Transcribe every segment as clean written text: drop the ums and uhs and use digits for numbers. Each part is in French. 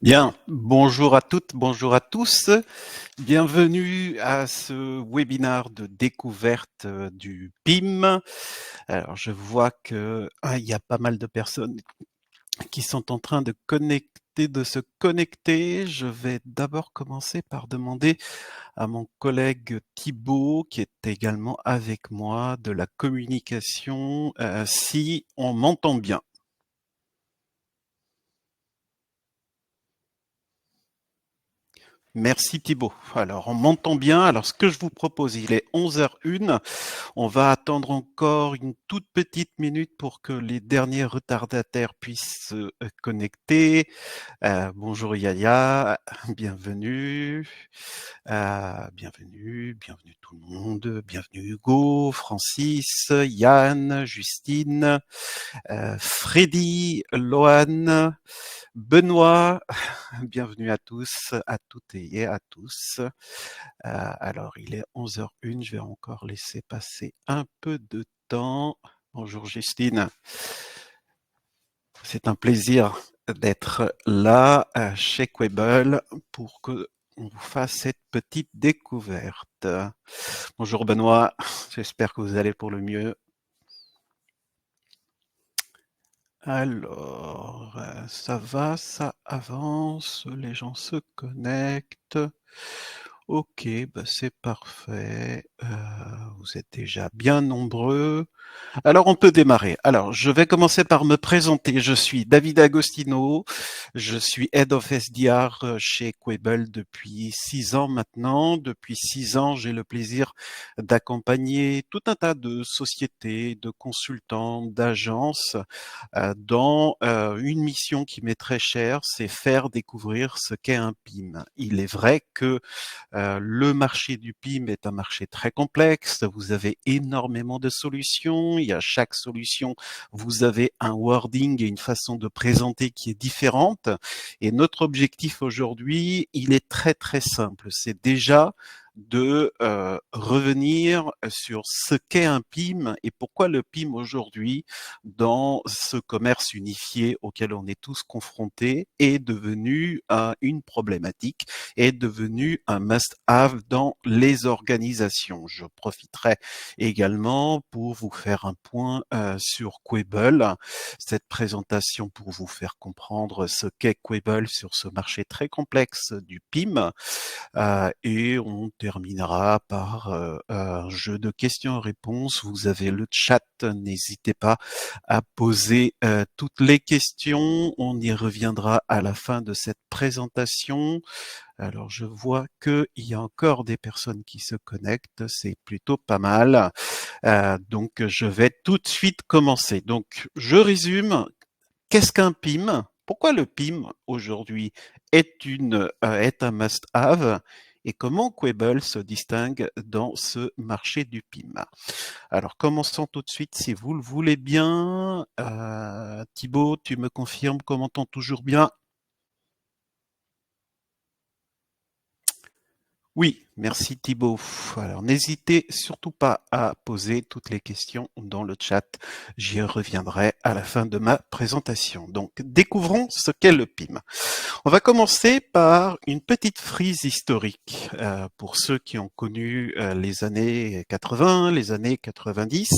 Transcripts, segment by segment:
Bien, bonjour à toutes, bonjour à tous. Bienvenue à ce webinaire de découverte du PIM. Alors, je vois que il y a pas mal de personnes qui sont en train de se connecter. Je vais d'abord commencer par demander à mon collègue Thibaut, qui est également avec moi de la communication, si on m'entend bien. Merci Thibaut. Alors, on m'entend bien. Alors, ce que je vous propose, il est 11h01. On va attendre encore une toute petite minute pour que les derniers retardataires puissent se connecter. Bonjour Yaya, bienvenue. Bienvenue tout le monde. Bienvenue Hugo, Francis, Yann, Justine, Freddy, Loane, Benoît. Bienvenue à tous, à toutes et à tous. Alors, il est 11h01, je vais encore laisser passer un peu de temps. Bonjour Justine, c'est un plaisir d'être là chez Quable pour que on vous fasse cette petite découverte. Bonjour Benoît, j'espère que vous allez pour le mieux. Alors, ça va, ça avance, les gens se connectent. Ok, bah c'est parfait. Vous êtes déjà bien nombreux. Alors, on peut démarrer. Alors, je vais commencer par me présenter. Je suis David Agostino. Je suis Head of SDR chez Quable depuis 6 ans maintenant. Depuis 6 ans, j'ai le plaisir d'accompagner tout un tas de sociétés, de consultants, d'agences dans une mission qui m'est très chère, c'est faire découvrir ce qu'est un PIM. Il est vrai que le marché du PIM est un marché très complexe. Vous avez énormément de solutions. Il y a chaque solution, vous avez un wording et une façon de présenter qui est différente. Et notre objectif aujourd'hui, il est très très simple. C'est déjà de revenir sur ce qu'est un PIM et pourquoi le PIM aujourd'hui, dans ce commerce unifié auquel on est tous confrontés, est devenu une problématique, est devenu un must-have dans les organisations. Je profiterai également pour vous faire un point sur Quable, cette présentation pour vous faire comprendre ce qu'est Quable sur ce marché très complexe du PIM. Et on terminera par un jeu de questions-réponses. Vous avez le chat, n'hésitez pas à poser toutes les questions. On y reviendra à la fin de cette présentation. Alors, je vois qu'il y a encore des personnes qui se connectent, c'est plutôt pas mal. Donc, je vais tout de suite commencer. Donc, je résume. Qu'est-ce qu'un PIM? Pourquoi le PIM aujourd'hui est un must-have? Et comment Quable se distingue dans ce marché du PIM? Alors, commençons tout de suite, si vous le voulez bien. Thibaut, tu me confirmes qu'on m'entend toujours bien? Oui, merci Thibaut. Alors, n'hésitez surtout pas à poser toutes les questions dans le chat. J'y reviendrai à la fin de ma présentation. Donc, découvrons ce qu'est le PIM. On va commencer par une petite frise historique pour ceux qui ont connu les années 80, les années 90.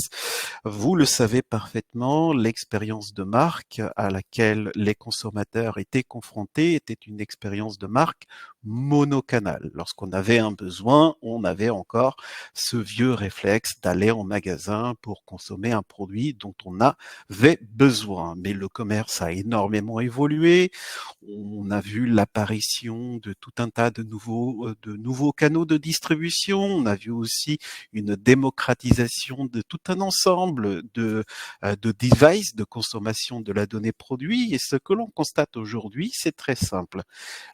Vous le savez parfaitement, l'expérience de marque à laquelle les consommateurs étaient confrontés était une expérience de marque monocanal. Lorsqu'on avait un besoin, on avait encore ce vieux réflexe d'aller en magasin pour consommer un produit dont on avait besoin. Mais le commerce a énormément évolué. On a vu l'apparition de tout un tas de nouveaux canaux de distribution. On a vu aussi une démocratisation de tout un ensemble de devices de consommation de la donnée produit. Et ce que l'on constate aujourd'hui, c'est très simple.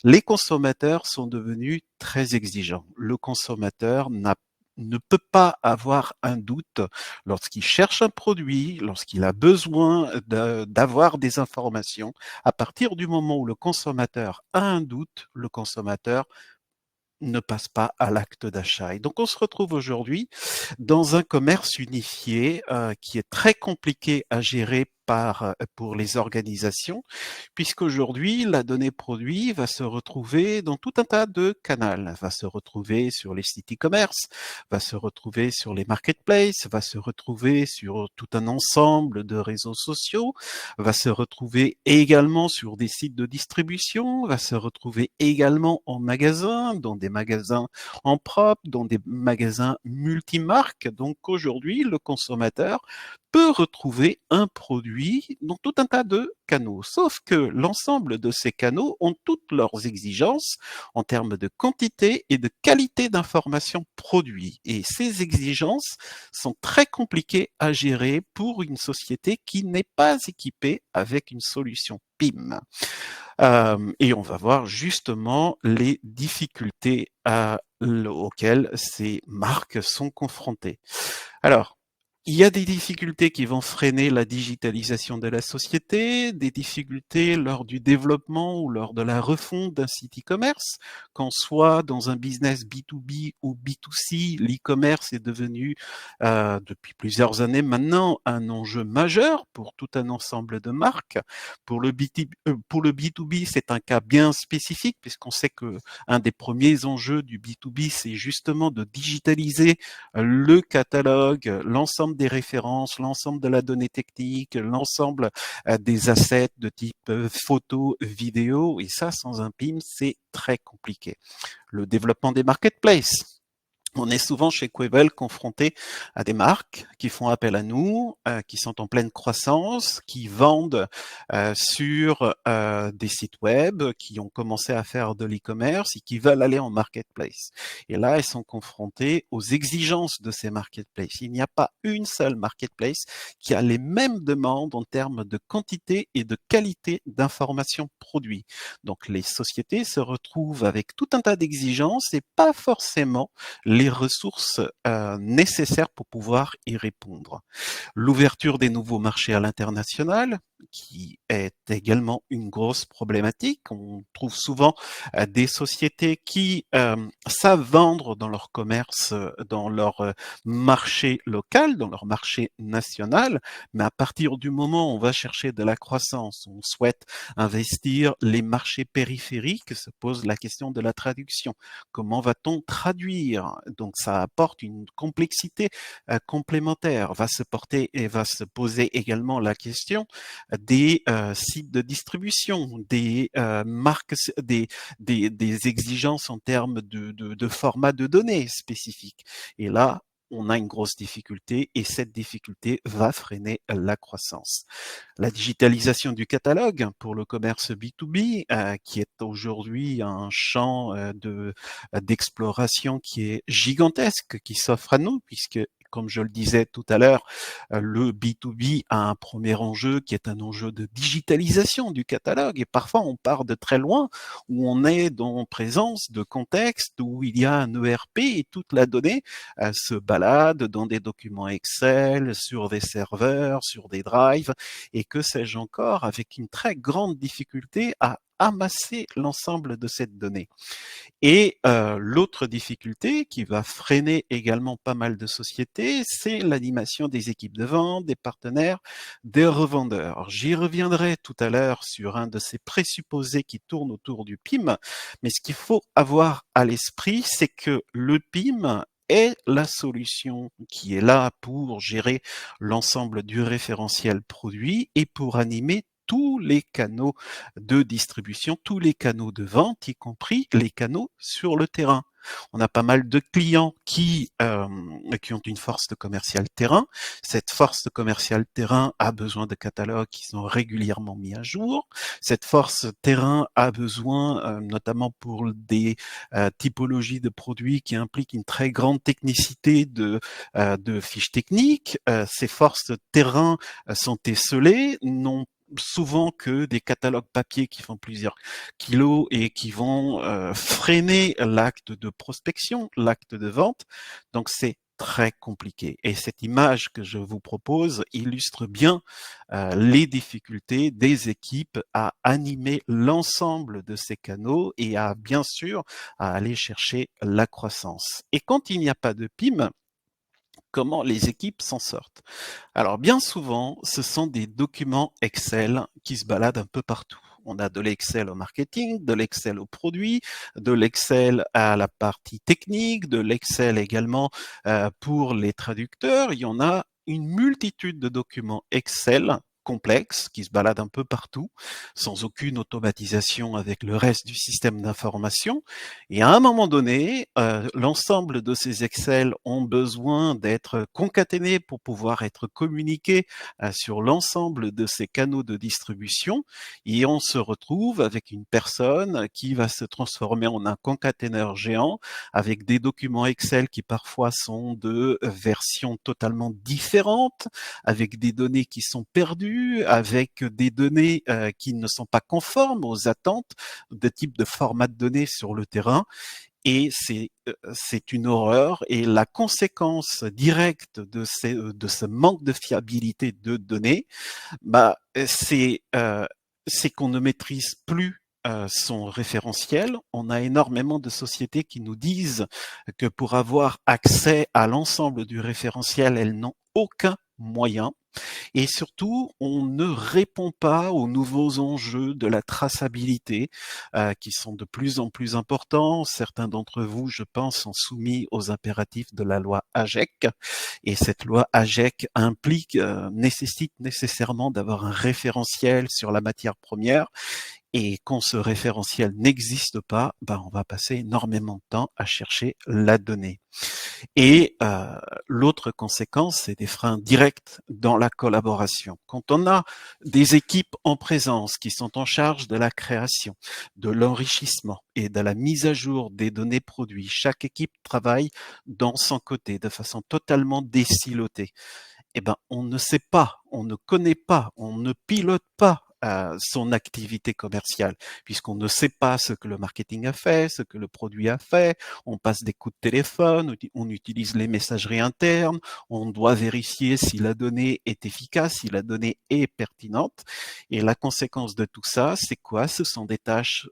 Les consommateurs sont devenus très exigeants. Le consommateur ne peut pas avoir un doute lorsqu'il cherche un produit, lorsqu'il a besoin d'avoir des informations. À partir du moment où le consommateur a un doute, le consommateur ne passe pas à l'acte d'achat. Et donc on se retrouve aujourd'hui dans un commerce unifié qui est très compliqué à gérer pour les organisations, puisqu'aujourd'hui, la donnée produit va se retrouver dans tout un tas de canaux, va se retrouver sur les sites e-commerce, va se retrouver sur les marketplaces, va se retrouver sur tout un ensemble de réseaux sociaux, va se retrouver également sur des sites de distribution, va se retrouver également en magasin, dans des magasins en propre, dans des magasins multimarques. Donc aujourd'hui, le consommateur peut retrouver un produit dans tout un tas de canaux. Sauf que l'ensemble de ces canaux ont toutes leurs exigences en termes de quantité et de qualité d'information produit. Et ces exigences sont très compliquées à gérer pour une société qui n'est pas équipée avec une solution PIM. Et on va voir justement les difficultés auxquelles ces marques sont confrontées. Alors, il y a des difficultés qui vont freiner la digitalisation de la société, des difficultés lors du développement ou lors de la refonte d'un site e-commerce. Qu'on soit dans un business B2B ou B2C, l'e-commerce est devenu, depuis plusieurs années maintenant, un enjeu majeur pour tout un ensemble de marques. Pour le B2B, c'est un cas bien spécifique puisqu'on sait que un des premiers enjeux du B2B, c'est justement de digitaliser le catalogue, l'ensemble des références, l'ensemble de la donnée technique, l'ensemble des assets de type photo, vidéo, et ça, sans un PIM, c'est très compliqué. Le développement des marketplaces. On est souvent chez Quebel confronté à des marques qui font appel à nous, qui sont en pleine croissance, qui vendent sur des sites web, qui ont commencé à faire de l'e-commerce et qui veulent aller en marketplace. Et là, elles sont confrontées aux exigences de ces marketplaces. Il n'y a pas une seule marketplace qui a les mêmes demandes en termes de quantité et de qualité d'information produit. Donc les sociétés se retrouvent avec tout un tas d'exigences et pas forcément les ressources nécessaires pour pouvoir y répondre. L'ouverture des nouveaux marchés à l'international, qui est également une grosse problématique. On trouve souvent des sociétés qui savent vendre dans leur commerce, dans leur marché local, dans leur marché national, mais à partir du moment où on va chercher de la croissance, on souhaite investir les marchés périphériques, se pose la question de la traduction. Comment va-t-on traduire? Donc ça apporte une complexité complémentaire. Va se porter et va se poser également la question des sites de distribution, des marques, des exigences en termes de format de données spécifiques. Et là, on a une grosse difficulté et cette difficulté va freiner la croissance. La digitalisation du catalogue pour le commerce B2B, qui est aujourd'hui un champ d'exploration qui est gigantesque, qui s'offre à nous, puisque comme je le disais tout à l'heure, le B2B a un premier enjeu qui est un enjeu de digitalisation du catalogue. Et parfois, on part de très loin, où on est en présence de contextes où il y a un ERP et toute la donnée se balade dans des documents Excel, sur des serveurs, sur des drives, et que sais-je encore, avec une très grande difficulté à amasser l'ensemble de cette donnée. Et l'autre difficulté qui va freiner également pas mal de sociétés, c'est l'animation des équipes de vente, des partenaires, des revendeurs. J'y reviendrai tout à l'heure sur un de ces présupposés qui tournent autour du PIM, mais ce qu'il faut avoir à l'esprit, c'est que le PIM est la solution qui est là pour gérer l'ensemble du référentiel produit et pour animer tous les canaux de distribution, tous les canaux de vente, y compris les canaux sur le terrain. On a pas mal de clients qui ont une force de commercial terrain. Cette force de commercial terrain a besoin de catalogues qui sont régulièrement mis à jour. Cette force terrain a besoin, notamment pour des typologies de produits qui impliquent une très grande technicité de fiches techniques. Ces forces terrain sont esselées, n'ont souvent que des catalogues papier qui font plusieurs kilos et qui vont freiner l'acte de prospection, l'acte de vente. Donc c'est très compliqué. Et cette image que je vous propose illustre bien les difficultés des équipes à animer l'ensemble de ces canaux et à, bien sûr, à aller chercher la croissance. Et quand il n'y a pas de PIM, comment les équipes s'en sortent. Alors bien souvent, ce sont des documents Excel qui se baladent un peu partout. On a de l'Excel au marketing, de l'Excel au produit, de l'Excel à la partie technique, de l'Excel également pour les traducteurs. Il y en a une multitude de documents Excel complexes qui se baladent un peu partout, sans aucune automatisation avec le reste du système d'information. Et à un moment donné, l'ensemble de ces Excel ont besoin d'être concaténés pour pouvoir être communiqués sur l'ensemble de ces canaux de distribution. Et on se retrouve avec une personne qui va se transformer en un concaténeur géant avec des documents Excel qui parfois sont de versions totalement différentes, avec des données qui sont perdues, avec des données qui ne sont pas conformes aux attentes de type de format de données sur le terrain. Et c'est une horreur. Et la conséquence directe de ce manque de fiabilité de données, bah, c'est qu'on ne maîtrise plus son référentiel. On a énormément de sociétés qui nous disent que pour avoir accès à l'ensemble du référentiel, elles n'ont aucun moyen. Et surtout, on ne répond pas aux nouveaux enjeux de la traçabilité qui sont de plus en plus importants. Certains d'entre vous, je pense, sont soumis aux impératifs de la loi AGEC. Et cette loi AGEC nécessite nécessairement d'avoir un référentiel sur la matière première. Et quand ce référentiel n'existe pas, ben on va passer énormément de temps à chercher la donnée. Et l'autre conséquence, c'est des freins directs dans la collaboration. Quand on a des équipes en présence qui sont en charge de la création, de l'enrichissement et de la mise à jour des données produits, chaque équipe travaille dans son côté de façon totalement désilotée. Eh ben, on ne sait pas, on ne connaît pas, on ne pilote pas son activité commerciale, puisqu'on ne sait pas ce que le marketing a fait, ce que le produit a fait, on passe des coups de téléphone, on utilise les messageries internes, on doit vérifier si la donnée est efficace, si la donnée est pertinente, et la conséquence de tout ça, c'est quoi? Ce sont des tâches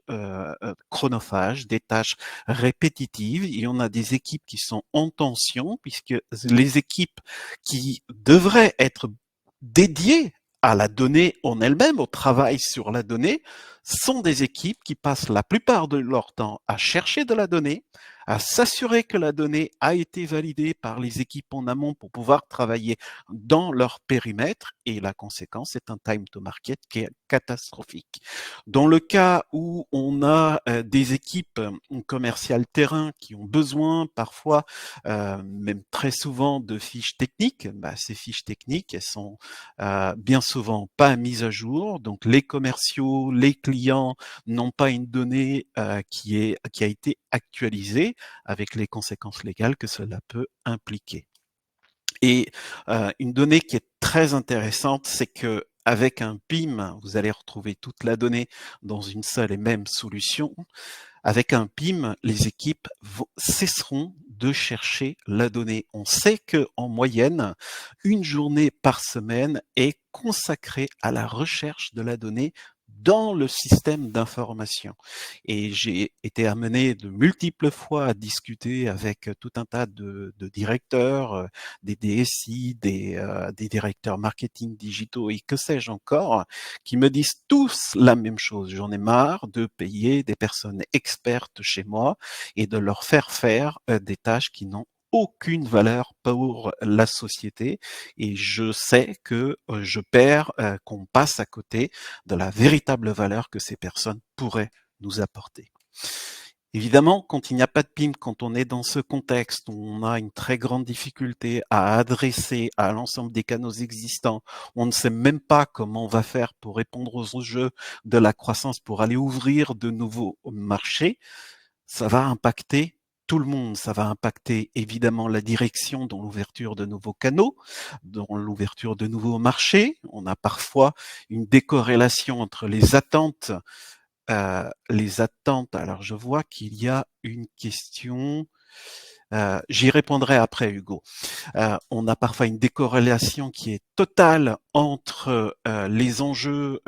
chronophages, des tâches répétitives, et on a des équipes qui sont en tension, puisque les équipes qui devraient être dédiées à la donnée en elle-même, au travail sur la donnée, sont des équipes qui passent la plupart de leur temps à chercher de la donnée, à s'assurer que la donnée a été validée par les équipes en amont pour pouvoir travailler dans leur périmètre, et la conséquence est un time to market qui est catastrophique. Dans le cas où on a des équipes commerciales terrain qui ont besoin parfois, même très souvent, de fiches techniques, bah, ces fiches techniques, elles sont bien souvent pas mises à jour. Donc les commerciaux, les clients n'ont pas une donnée qui a été actualisée avec les conséquences légales que cela peut impliquer. Et une donnée qui est très intéressante, c'est que avec un PIM, vous allez retrouver toute la donnée dans une seule et même solution. Avec un PIM, les équipes cesseront de chercher la donnée. On sait que en moyenne, une journée par semaine est consacrée à la recherche de la donnée dans le système d'information. Et j'ai été amené de multiples fois à discuter avec tout un tas de directeurs, des DSI, des directeurs marketing digitaux et que sais-je encore, qui me disent tous la même chose. J'en ai marre de payer des personnes expertes chez moi et de leur faire des tâches qui n'ont aucune valeur pour la société, et je sais que je perds, qu'on passe à côté de la véritable valeur que ces personnes pourraient nous apporter. Évidemment, quand il n'y a pas de PIM, quand on est dans ce contexte où on a une très grande difficulté à adresser à l'ensemble des canaux existants, on ne sait même pas comment on va faire pour répondre aux enjeux de la croissance, pour aller ouvrir de nouveaux marchés, ça va impacter tout le monde. Ça va impacter évidemment la direction dans l'ouverture de nouveaux canaux, dans l'ouverture de nouveaux marchés. On a parfois une décorrélation entre les attentes. Alors je vois qu'il y a une question. J'y répondrai après, Hugo. On a parfois une décorrélation qui est totale entre les enjeux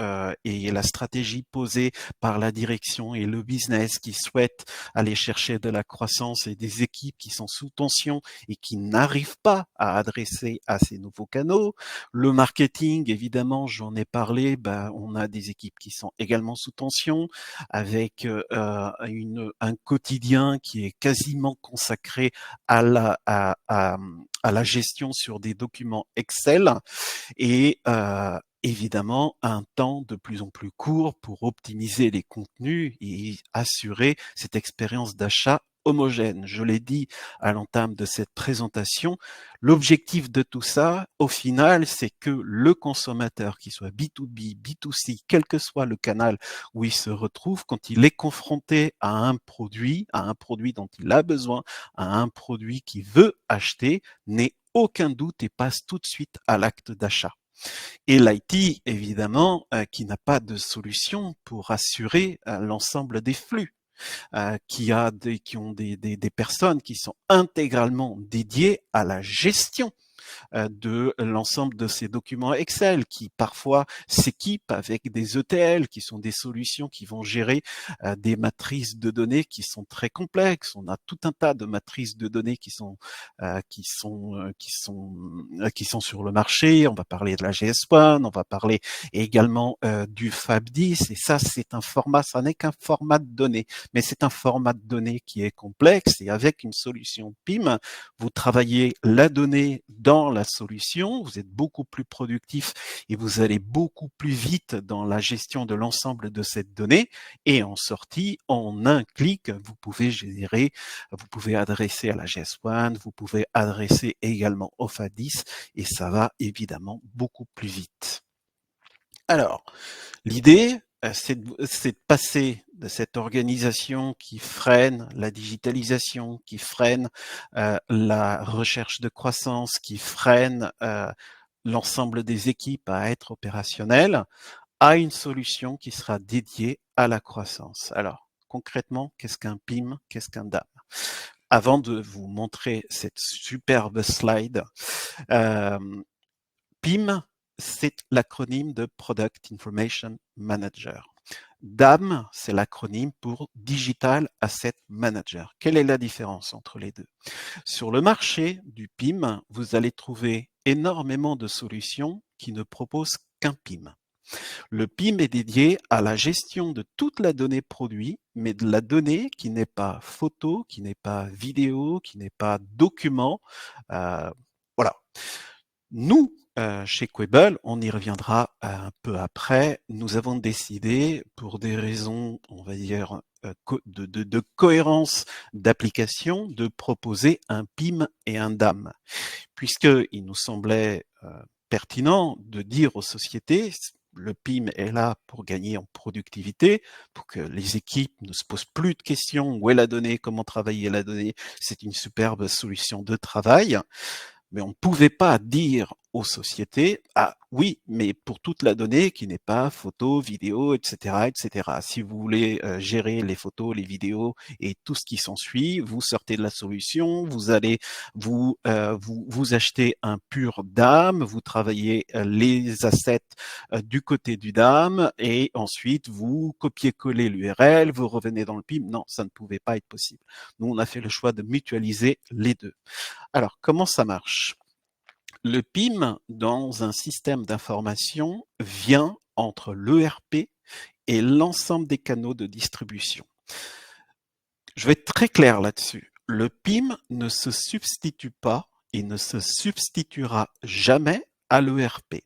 et la stratégie posée par la direction et le business qui souhaitent aller chercher de la croissance et des équipes qui sont sous tension et qui n'arrivent pas à adresser à ces nouveaux canaux. Le marketing, évidemment, j'en ai parlé, on a des équipes qui sont également sous tension avec un quotidien qui est quasiment consacré à la gestion sur des documents Excel et évidemment un temps de plus en plus court pour optimiser les contenus et assurer cette expérience d'achat homogène. Je l'ai dit à l'entame de cette présentation, l'objectif de tout ça, au final, c'est que le consommateur, qui soit B2B, B2C, quel que soit le canal où il se retrouve, quand il est confronté à un produit dont il a besoin, à un produit qu'il veut acheter, n'ait aucun doute et passe tout de suite à l'acte d'achat. Et l'IT, évidemment, qui n'a pas de solution pour assurer l'ensemble des flux, qui ont des personnes qui sont intégralement dédiées à la gestion de l'ensemble de ces documents Excel qui parfois s'équipent avec des ETL qui sont des solutions qui vont gérer des matrices de données qui sont très complexes. On a tout un tas de matrices de données qui sont sur le marché. On va parler de la GS1, on va parler également du FAB10 et ça n'est qu'un format de données, mais c'est un format de données qui est complexe et avec une solution PIM, vous travaillez la donnée dans la solution, vous êtes beaucoup plus productif et vous allez beaucoup plus vite dans la gestion de l'ensemble de cette donnée. Et en sortie, en un clic, vous pouvez générer, vous pouvez adresser à la GS1, vous pouvez adresser également au FA10 et ça va évidemment beaucoup plus vite. Alors, l'idée, c'est de passer de cette organisation qui freine la digitalisation, qui freine la recherche de croissance, qui freine l'ensemble des équipes à être opérationnelles, à une solution qui sera dédiée à la croissance. Alors, concrètement, qu'est-ce qu'un PIM, qu'est-ce qu'un DAM? Avant de vous montrer cette superbe slide, PIM, c'est l'acronyme de Product Information Manager. DAM, c'est l'acronyme pour Digital Asset Manager. Quelle est la différence entre les deux? Sur le marché du PIM, vous allez trouver énormément de solutions qui ne proposent qu'un PIM. Le PIM est dédié à la gestion de toute la donnée produit, mais de la donnée qui n'est pas photo, qui n'est pas vidéo, qui n'est pas document. Voilà. Nous, chez Quable, on y reviendra un peu après, nous avons décidé, pour des raisons, on va dire, de cohérence d'application, de proposer un PIM et un DAM, puisqu'il nous semblait pertinent de dire aux sociétés, le PIM est là pour gagner en productivité, pour que les équipes ne se posent plus de questions, où est la donnée, comment travailler la donnée, c'est une superbe solution de travail. Mais on ne pouvait pas dire aux sociétés, ah oui, mais pour toute la donnée qui n'est pas photo, vidéo, etc., etc. Si vous voulez gérer les photos, les vidéos et tout ce qui s'ensuit, vous sortez de la solution, vous allez vous achetez un pur DAM, vous travaillez les assets du côté du DAM et ensuite vous copiez-collez l'URL, vous revenez dans le PIM. Non, ça ne pouvait pas être possible. Nous, on a fait le choix de mutualiser les deux. Alors, comment ça marche? Le PIM, dans un système d'information, vient entre l'ERP et l'ensemble des canaux de distribution. Je vais être très clair là-dessus. Le PIM ne se substitue pas et ne se substituera jamais à l'ERP.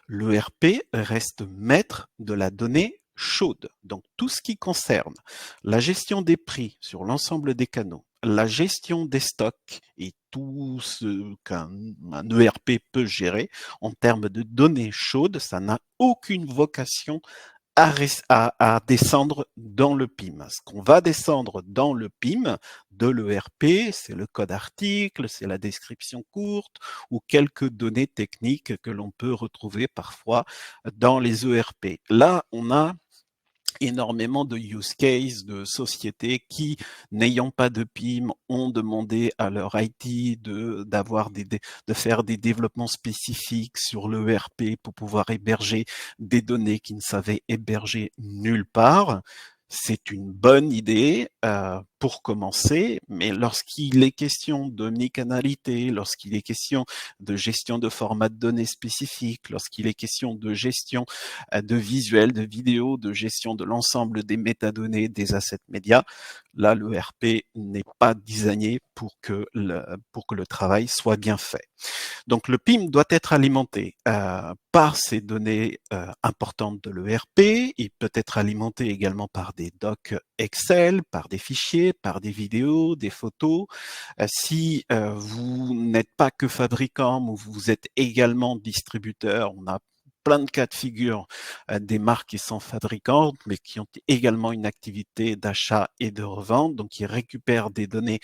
L'ERP reste maître de la donnée chaude. Donc tout ce qui concerne la gestion des prix sur l'ensemble des canaux, la gestion des stocks et tout ce qu'un ERP peut gérer en termes de données chaudes, ça n'a aucune vocation à descendre dans le PIM. Ce qu'on va descendre dans le PIM de l'ERP, c'est le code article, c'est la description courte ou quelques données techniques que l'on peut retrouver parfois dans les ERP. Là, on a énormément de use cases de sociétés qui, n'ayant pas de PIM, ont demandé à leur IT de faire des développements spécifiques sur le ERP pour pouvoir héberger des données qu'ils ne savaient héberger nulle part. C'est une bonne idée pour commencer, mais lorsqu'il est question d'omnicanalité, lorsqu'il est question de gestion de formats de données spécifiques, lorsqu'il est question de gestion de visuels, de vidéos, de gestion de l'ensemble des métadonnées, des assets médias, là, le RP n'est pas designé pour que le travail soit bien fait. Donc le PIM doit être alimenté par ces données importantes de l'ERP. Il peut être alimenté également par des docs Excel, par des fichiers, par des vidéos, des photos. Si vous n'êtes pas que fabricant, mais vous êtes également distributeur, on a plein de cas de figure des marques qui sont fabricantes, mais qui ont également une activité d'achat et de revente, donc qui récupèrent des données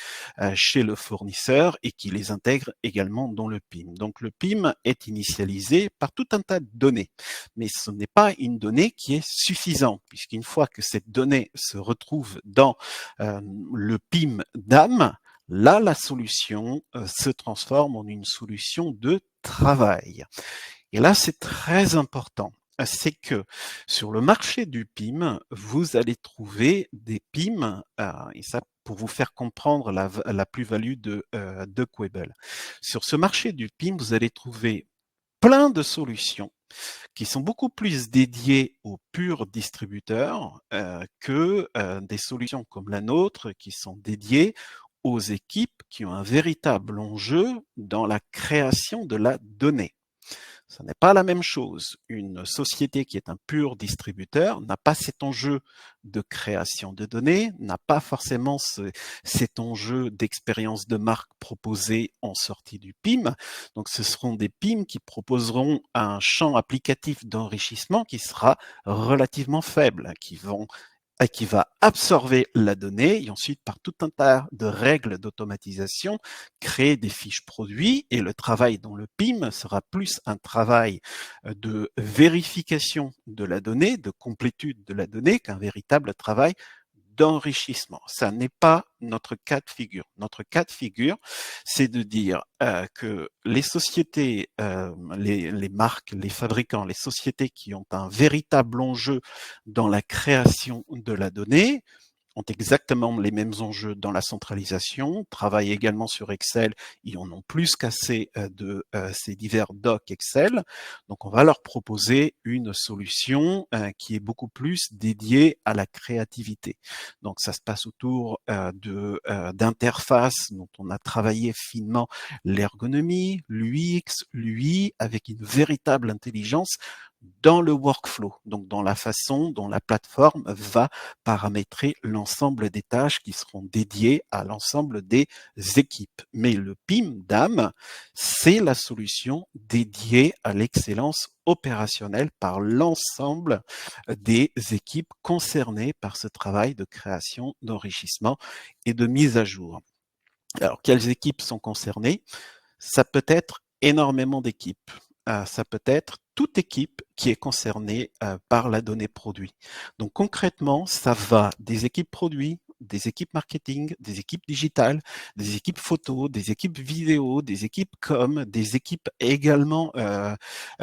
chez le fournisseur et qui les intègrent également dans le PIM. Donc le PIM est initialisé par tout un tas de données, mais ce n'est pas une donnée qui est suffisante, puisqu'une fois que cette donnée se retrouve dans le PIM DAM, là, la solution se transforme en une solution de travail. Et là, c'est très important. C'est que sur le marché du PIM, vous allez trouver des PIM, et ça pour vous faire comprendre la plus-value de Quable. Sur ce marché du PIM, vous allez trouver plein de solutions qui sont beaucoup plus dédiées aux purs distributeurs que des solutions comme la nôtre qui sont dédiées aux équipes qui ont un véritable enjeu dans la création de la donnée. Ce n'est pas la même chose. Une société qui est un pur distributeur n'a pas cet enjeu de création de données, n'a pas forcément cet enjeu d'expérience de marque proposée en sortie du PIM. Donc ce seront des PIM qui proposeront un champ applicatif d'enrichissement qui sera relativement faible, qui va absorber la donnée et ensuite, par tout un tas de règles d'automatisation, créer des fiches produits. Et le travail dans le PIM sera plus un travail de vérification de la donnée, de complétude de la donnée, qu'un véritable travail d'enrichissement. Ça n'est pas notre cas de figure. Notre cas de figure, c'est de dire que les sociétés, les marques, les fabricants, les sociétés qui ont un véritable enjeu dans la création de la donnée ont exactement les mêmes enjeux dans la centralisation, travaillent également sur Excel, ils en ont plus qu'assez de ces divers docs Excel. Donc on va leur proposer une solution qui est beaucoup plus dédiée à la créativité. Donc ça se passe autour d'interfaces dont on a travaillé finement l'ergonomie, l'UX, l'UI, avec une véritable intelligence dans le workflow, donc dans la façon dont la plateforme va paramétrer l'ensemble des tâches qui seront dédiées à l'ensemble des équipes. Mais le PIM DAM, c'est la solution dédiée à l'excellence opérationnelle par l'ensemble des équipes concernées par ce travail de création, d'enrichissement et de mise à jour. Alors, quelles équipes sont concernées? Ça peut être énormément d'équipes. Ça peut être toute équipe qui est concernée par la donnée produit. Donc concrètement, ça va des équipes produits, des équipes marketing, des équipes digitales, des équipes photo, des équipes vidéo, des équipes com, des équipes également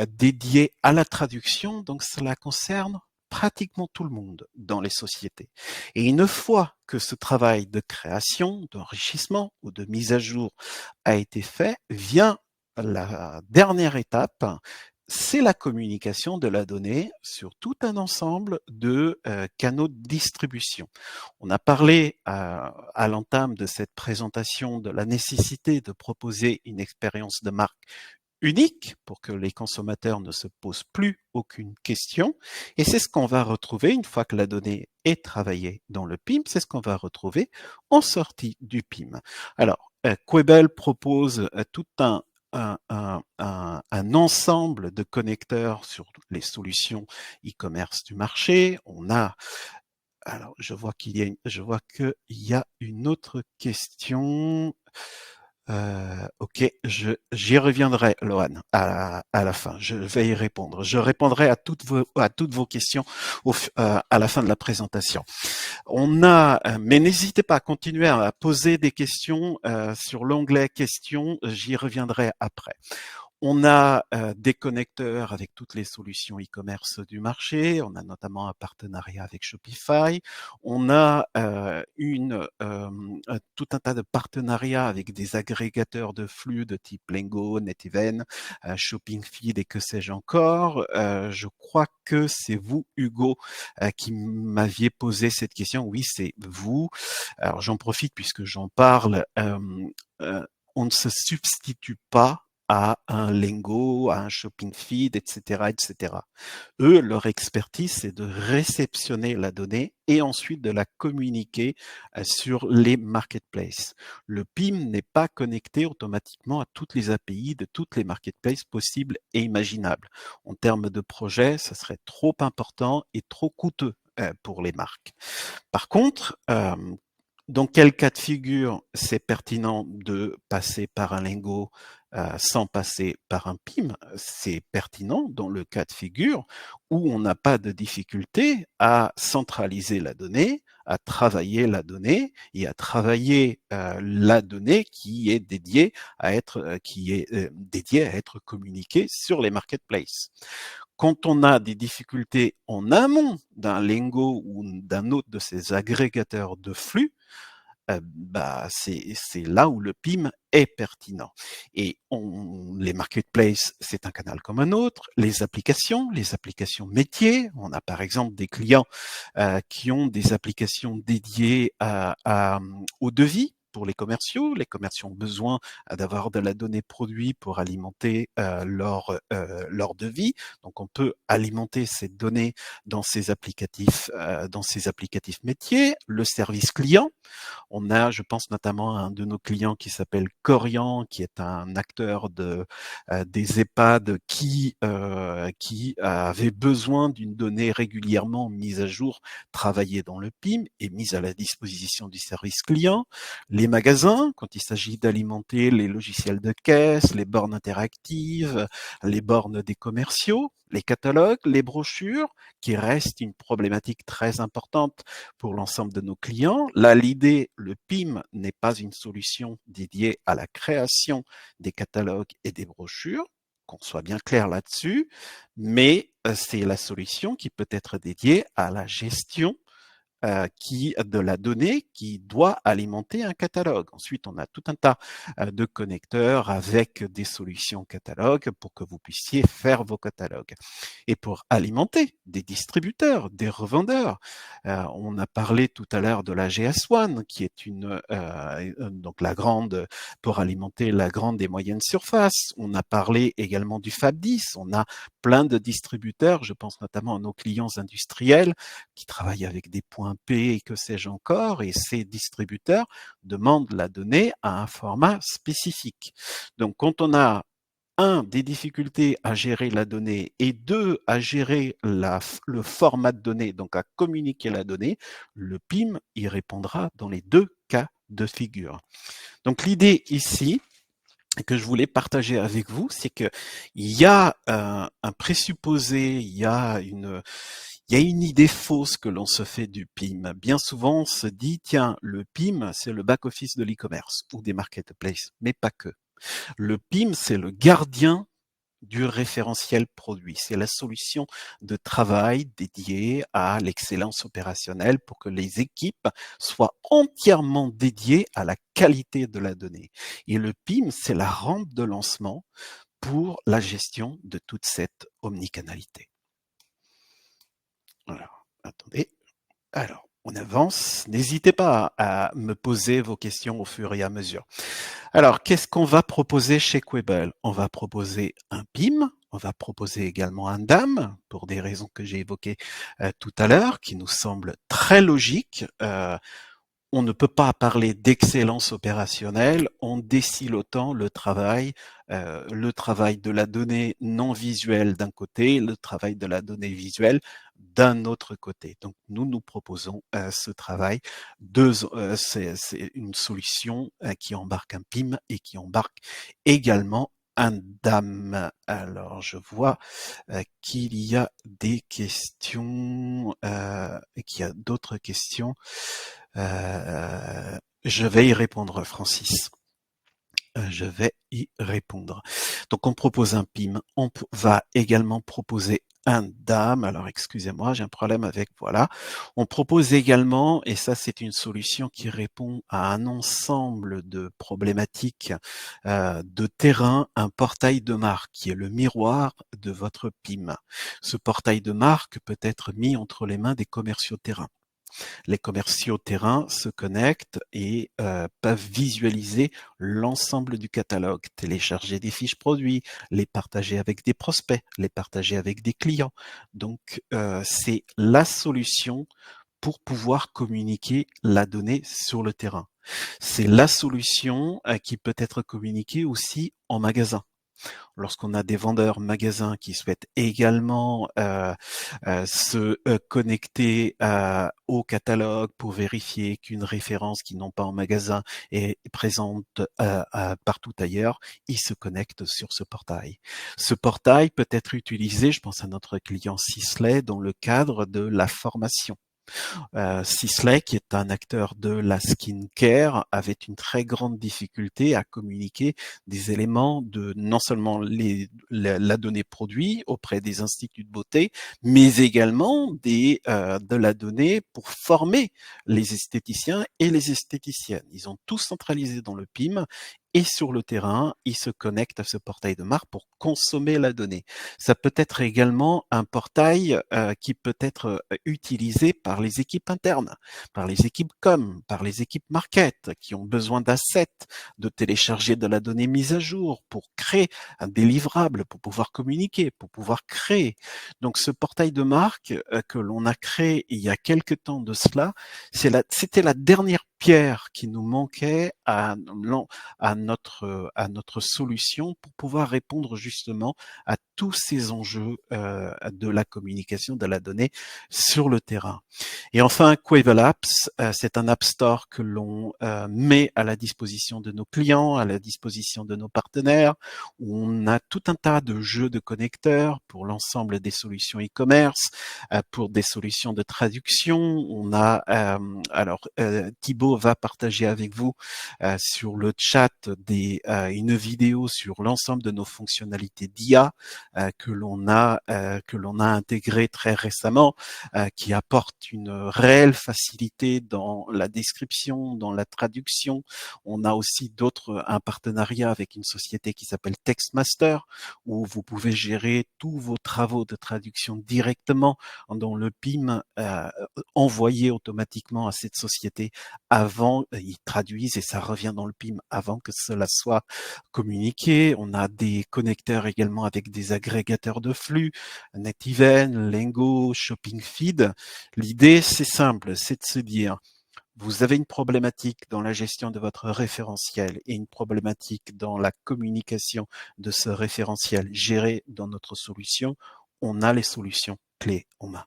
dédiées à la traduction. Donc cela concerne pratiquement tout le monde dans les sociétés. Et une fois que ce travail de création, d'enrichissement ou de mise à jour a été fait, vient la dernière étape, c'est la communication de la donnée sur tout un ensemble de canaux de distribution. On a parlé à l'entame de cette présentation de la nécessité de proposer une expérience de marque unique pour que les consommateurs ne se posent plus aucune question. Et c'est ce qu'on va retrouver une fois que la donnée est travaillée dans le PIM, c'est ce qu'on va retrouver en sortie du PIM. Alors, Quebel propose tout un ensemble de connecteurs sur les solutions e-commerce du marché. On a, alors je vois qu'il y a une autre question. Ok, j'y reviendrai, Lohan, à la fin. Je vais y répondre. Je répondrai à toutes vos questions à la fin de la présentation. Mais n'hésitez pas à continuer à poser des questions sur l'onglet questions. J'y reviendrai après. On a des connecteurs avec toutes les solutions e-commerce du marché. On a notamment un partenariat avec Shopify. On a tout un tas de partenariats avec des agrégateurs de flux de type Lengo, Netiven, ShoppingFeed et que sais-je encore. Je crois que c'est vous, Hugo, qui m'aviez posé cette question. Oui, c'est vous. Alors j'en profite puisque j'en parle. On ne se substitue pas à un Lengo, à un Shopping Feed, etc., etc. Eux, leur expertise, c'est de réceptionner la donnée et ensuite de la communiquer sur les marketplaces. Le PIM n'est pas connecté automatiquement à toutes les API de toutes les marketplaces possibles et imaginables. En termes de projet, ça serait trop important et trop coûteux pour les marques. Par contre, dans quel cas de figure c'est pertinent de passer par un Lengo sans passer par un PIM? C'est pertinent dans le cas de figure où on n'a pas de difficulté à centraliser la donnée, à travailler la donnée et à travailler la donnée qui est dédiée à être communiquée sur les marketplaces. Quand on a des difficultés en amont d'un Lengo ou d'un autre de ces agrégateurs de flux, c'est là où le PIM est pertinent. Et les marketplaces, c'est un canal comme un autre. Les applications métiers. On a par exemple des clients qui ont des applications dédiées au devis pour les commerciaux. Les commerciaux ont besoin d'avoir de la donnée produit pour alimenter leur devis. Donc, on peut alimenter ces données dans ces applicatifs métiers. Le service client. On a, je pense notamment à un de nos clients qui s'appelle Corian, qui est un acteur des EHPAD qui avait besoin d'une donnée régulièrement mise à jour, travaillée dans le PIM et mise à la disposition du service client. Les magasins, quand il s'agit d'alimenter les logiciels de caisse, les bornes interactives, les bornes des commerciaux, les catalogues, les brochures, qui restent une problématique très importante pour l'ensemble de nos clients. Là, l'idée, le PIM n'est pas une solution dédiée à la création des catalogues et des brochures, qu'on soit bien clair là-dessus, mais c'est la solution qui peut être dédiée à la gestion de la donnée qui doit alimenter un catalogue. Ensuite, on a tout un tas de connecteurs avec des solutions catalogues pour que vous puissiez faire vos catalogues. Et pour alimenter des distributeurs, des revendeurs, on a parlé tout à l'heure de la GS1 qui est donc la grande pour alimenter la grande et moyenne surface. On a parlé également du Fab 10. On a plein de distributeurs, je pense notamment à nos clients industriels qui travaillent avec des points P et que sais-je encore, et ces distributeurs demandent la donnée à un format spécifique. Donc, quand on a des difficultés à gérer la donnée et deux, à gérer le format de donnée, donc à communiquer la donnée, le PIM y répondra dans les deux cas de figure. Donc, l'idée ici, que je voulais partager avec vous, c'est que il y a un présupposé, il y a une idée fausse que l'on se fait du PIM. Bien souvent, on se dit, tiens, le PIM, c'est le back-office de l'e-commerce ou des marketplaces, mais pas que. Le PIM, c'est le gardien du référentiel produit. C'est la solution de travail dédiée à l'excellence opérationnelle pour que les équipes soient entièrement dédiées à la qualité de la donnée. Et le PIM, c'est la rampe de lancement pour la gestion de toute cette omnicanalité. Alors, attendez. Alors, on avance. N'hésitez pas à me poser vos questions au fur et à mesure. Alors, qu'est-ce qu'on va proposer chez Quibble? On va proposer un PIM, on va proposer également un DAM, pour des raisons que j'ai évoquées tout à l'heure, qui nous semblent très logiques. on ne peut pas parler d'excellence opérationnelle en désilotant le travail de la donnée non visuelle d'un côté, le travail de la donnée visuelle d'un autre côté. Donc, nous proposons ce travail. C'est une solution qui embarque un PIM et qui embarque également un DAM. Alors, je vois qu'il y a des questions, qu'il y a d'autres questions. Je vais y répondre, Francis. Je vais y répondre. Donc, on propose un PIM. On va également proposer un DAM. Alors, excusez-moi, j'ai un problème avec, voilà. On propose également, et ça, c'est une solution qui répond à un ensemble de problématiques de terrain, un portail de marque qui est le miroir de votre PIM. Ce portail de marque peut être mis entre les mains des commerciaux terrain. Les commerciaux terrain se connectent et peuvent visualiser l'ensemble du catalogue, télécharger des fiches produits, les partager avec des prospects, les partager avec des clients. Donc, c'est la solution pour pouvoir communiquer la donnée sur le terrain. C'est la solution qui peut être communiquée aussi en magasin. Lorsqu'on a des vendeurs magasins qui souhaitent également se connecter au catalogue pour vérifier qu'une référence qu'ils n'ont pas en magasin est présente partout ailleurs, ils se connectent sur ce portail. Ce portail peut être utilisé, je pense à notre client Sisley, dans le cadre de la formation. Sisley, qui est un acteur de la skincare, avait une très grande difficulté à communiquer des éléments de non seulement la donnée produit auprès des instituts de beauté, mais également de la donnée pour former les esthéticiens et les esthéticiennes. Ils ont tout centralisé dans le PIM et sur le terrain, ils se connectent à ce portail de marque pour consommer la donnée. Ça peut être également un portail qui peut être utilisé par les équipes internes, par les équipes com, par les équipes market qui ont besoin d'assets, de télécharger de la donnée mise à jour pour créer un délivrable, pour pouvoir communiquer, pour pouvoir créer. Donc ce portail de marque que l'on a créé il y a quelque temps de cela, c'était la dernière pierre qui nous manquait à notre solution pour pouvoir répondre justement à tous ces enjeux de la communication de la donnée sur le terrain. Et enfin, Quavel Apps, c'est un App Store que l'on met à la disposition de nos clients, à la disposition de nos partenaires, où on a tout un tas de jeux de connecteurs pour l'ensemble des solutions e-commerce, pour des solutions de traduction. On a, Thibaut va partager avec vous sur le chat une vidéo sur l'ensemble de nos fonctionnalités d'IA que l'on a intégré très récemment, qui apporte une réelle facilité dans la description, dans la traduction. On a aussi un partenariat avec une société qui s'appelle Textmaster, où vous pouvez gérer tous vos travaux de traduction directement dans le PIM, envoyé automatiquement à cette société avant, ils traduisent et ça revient dans le PIM avant que cela soit communiqué. On a des connecteurs également avec des agrégateurs de flux, Netiven, Lengo, Shopping Feed. L'idée, c'est simple, c'est de se dire, vous avez une problématique dans la gestion de votre référentiel et une problématique dans la communication de ce référentiel géré dans notre solution. On a les solutions clés en main.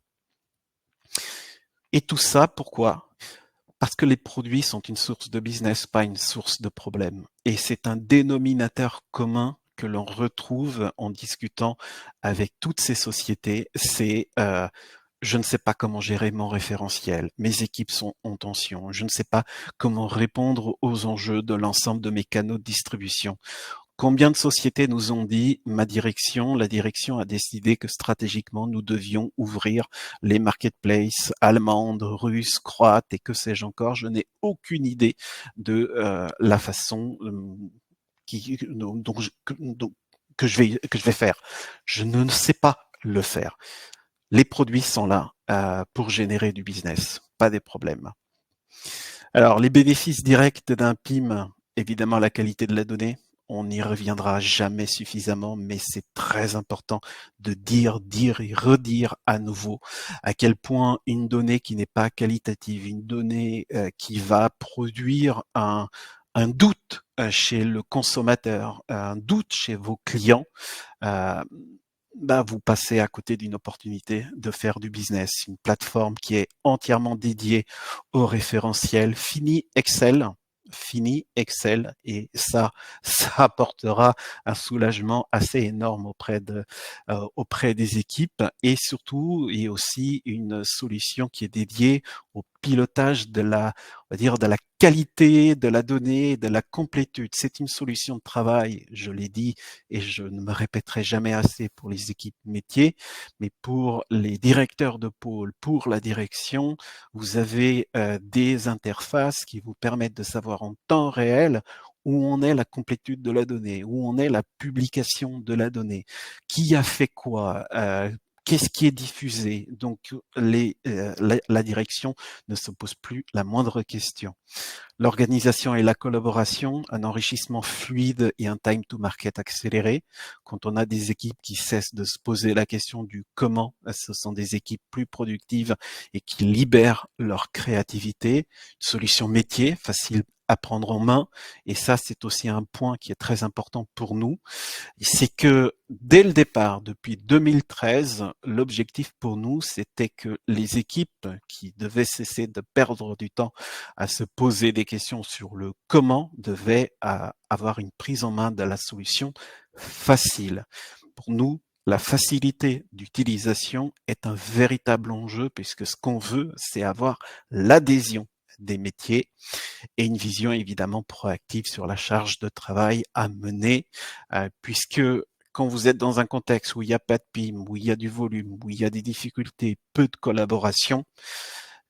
Et tout ça, pourquoi ? Parce que les produits sont une source de business, pas une source de problème. Et c'est un dénominateur commun que l'on retrouve en discutant avec toutes ces sociétés. C'est je ne sais pas comment gérer mon référentiel, mes équipes sont en tension, je ne sais pas comment répondre aux enjeux de l'ensemble de mes canaux de distribution. Combien de sociétés nous ont dit la direction a décidé que stratégiquement nous devions ouvrir les marketplaces allemandes, russes, croates et que sais-je encore. Je n'ai aucune idée de la façon que je vais faire. Je ne sais pas le faire. Les produits sont là pour générer du business, pas des problèmes. Alors, les bénéfices directs d'un PIM, évidemment la qualité de la donnée, on n'y reviendra jamais suffisamment, mais c'est très important de dire et redire à nouveau à quel point une donnée qui n'est pas qualitative, une donnée qui va produire un doute chez le consommateur, un doute chez vos clients, euh, vous passez à côté d'une opportunité de faire du business. Une plateforme qui est entièrement dédiée au référentiel, fini Excel, et ça apportera un soulagement assez énorme auprès des équipes, et surtout, et aussi une solution qui est dédiée au pilotage on va dire, de la qualité de la donnée, de la complétude. C'est une solution de travail, je l'ai dit, et je ne me répéterai jamais assez pour les équipes métiers, mais pour les directeurs de pôle, pour la direction, vous avez des interfaces qui vous permettent de savoir en temps réel où en est la complétude de la donnée, où en est la publication de la donnée, qui a fait quoi, qu'est-ce qui est diffusé. Donc la direction ne se pose plus la moindre question. L'organisation et la collaboration, un enrichissement fluide et un time to market accéléré. Quand on a des équipes qui cessent de se poser la question du comment, ce sont des équipes plus productives et qui libèrent leur créativité. Une solution métier, facile à prendre en main. Et ça, c'est aussi un point qui est très important pour nous. C'est que dès le départ, depuis 2013, l'objectif pour nous, c'était que les équipes qui devaient cesser de perdre du temps à se poser des questions sur le comment devaient avoir une prise en main de la solution facile. Pour nous, la facilité d'utilisation est un véritable enjeu, puisque ce qu'on veut, c'est avoir l'adhésion des métiers et une vision évidemment proactive sur la charge de travail à mener, puisque quand vous êtes dans un contexte où il n'y a pas de PIM, où il y a du volume, où il y a des difficultés, peu de collaboration,